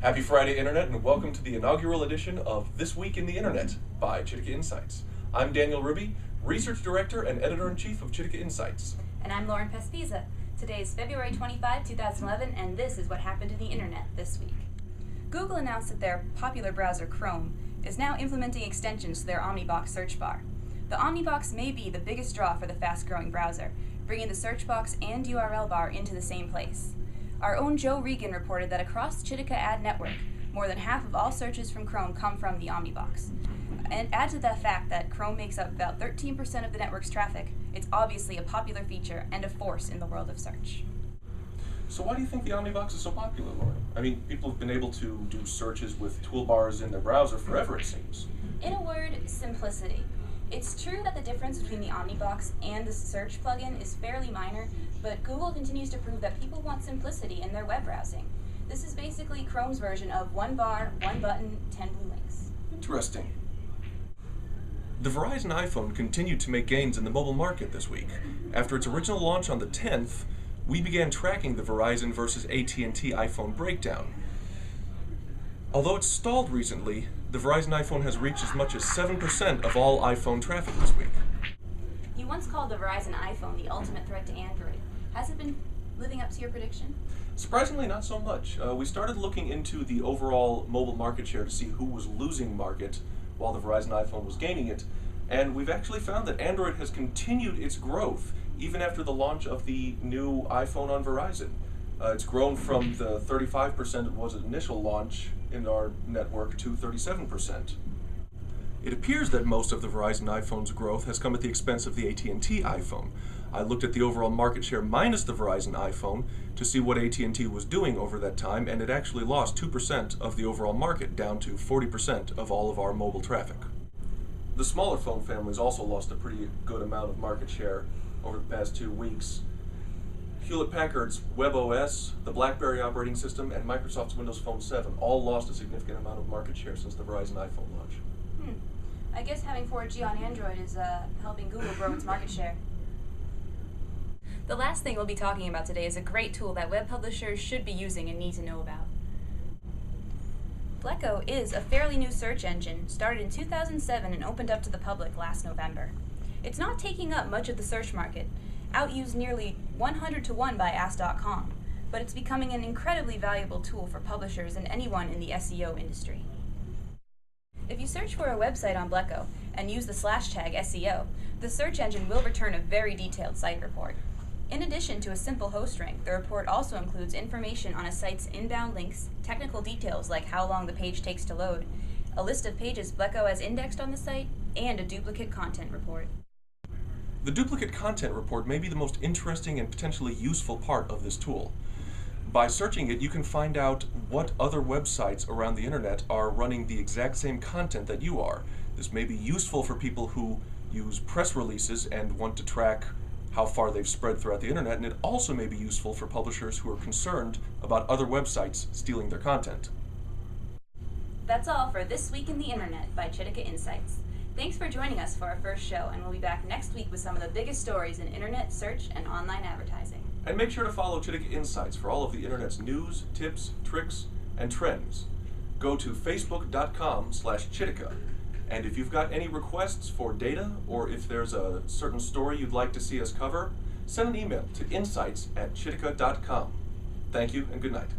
Happy Friday, Internet, and welcome to the inaugural edition of This Week in the Internet by Chitika Insights. I'm Daniel Ruby, Research Director and Editor-in-Chief of Chitika Insights. And I'm Lauren Pespiza. Today is February 25, 2011, and this is what happened to the Internet this week. Google announced that their popular browser, Chrome, is now implementing extensions to their Omnibox search bar. The Omnibox may be the biggest draw for the fast-growing browser, bringing the search box and URL bar into the same place. Our own Joe Regan reported that across the Chitika ad network, more than half of all searches from Chrome come from the Omnibox. And add to the fact that Chrome makes up about 13% of the network's traffic, it's obviously a popular feature and a force in the world of search. So why do you think the Omnibox is so popular, Lauren? I mean, people have been able to do searches with toolbars in their browser forever, it seems. In a word, simplicity. It's true that the difference between the Omnibox and the search plugin is fairly minor, but Google continues to prove that people want simplicity in their web browsing. This is basically Chrome's version of one bar, one button, 10 blue links. Interesting. The Verizon iPhone continued to make gains in the mobile market this week. After its original launch on the 10th, we began tracking the Verizon versus at&t iPhone breakdown. Although it's stalled recently, the Verizon iPhone has reached as much as 7% of all iPhone traffic this week. You once called the Verizon iPhone the ultimate threat to Android. Has it been living up to your prediction? Surprisingly, not so much. We started looking into the overall mobile market share to see who was losing market while the Verizon iPhone was gaining it, and we've actually found that Android has continued its growth even after the launch of the new iPhone on Verizon. It's grown from the 35% it was at initial launch in our network to 37%. It appears that most of the Verizon iPhone's growth has come at the expense of the at&t iPhone. I looked at the overall market share minus the Verizon iPhone to see what at&t was doing over that time, and it actually lost 2% of the overall market, down to 40% of all of our mobile traffic. The smaller phone families also lost a pretty good amount of market share over the past 2 weeks. Hewlett-Packard's WebOS, the BlackBerry operating system, and Microsoft's Windows Phone 7 all lost a significant amount of market share since the Verizon iPhone launch. I guess having 4G on Android is helping Google grow its market share. The last thing we'll be talking about today is a great tool that web publishers should be using and need to know about. Blekko is a fairly new search engine, started in 2007 and opened up to the public last November. It's not taking up much of the search market, outused nearly 100 to 1 by Ask.com, but it's becoming an incredibly valuable tool for publishers and anyone in the SEO industry. If you search for a website on Blekko and use the /tag SEO, the search engine will return a very detailed site report. In addition to a simple host rank, the report also includes information on a site's inbound links, technical details like how long the page takes to load, a list of pages Blekko has indexed on the site, and a duplicate content report. The duplicate content report may be the most interesting and potentially useful part of this tool. By searching it, you can find out what other websites around the internet are running the exact same content that you are. This may be useful for people who use press releases and want to track how far they've spread throughout the internet, and it also may be useful for publishers who are concerned about other websites stealing their content. That's all for This Week in the Internet by Chitika Insights. Thanks for joining us for our first show, and we'll be back next week with some of the biggest stories in internet search and online advertising. And make sure to follow Chitika Insights for all of the internet's news, tips, tricks, and trends. Go to facebook.com/Chitika. And if you've got any requests for data, or if there's a certain story you'd like to see us cover, send an email to insights@chitika.com. Thank you and good night.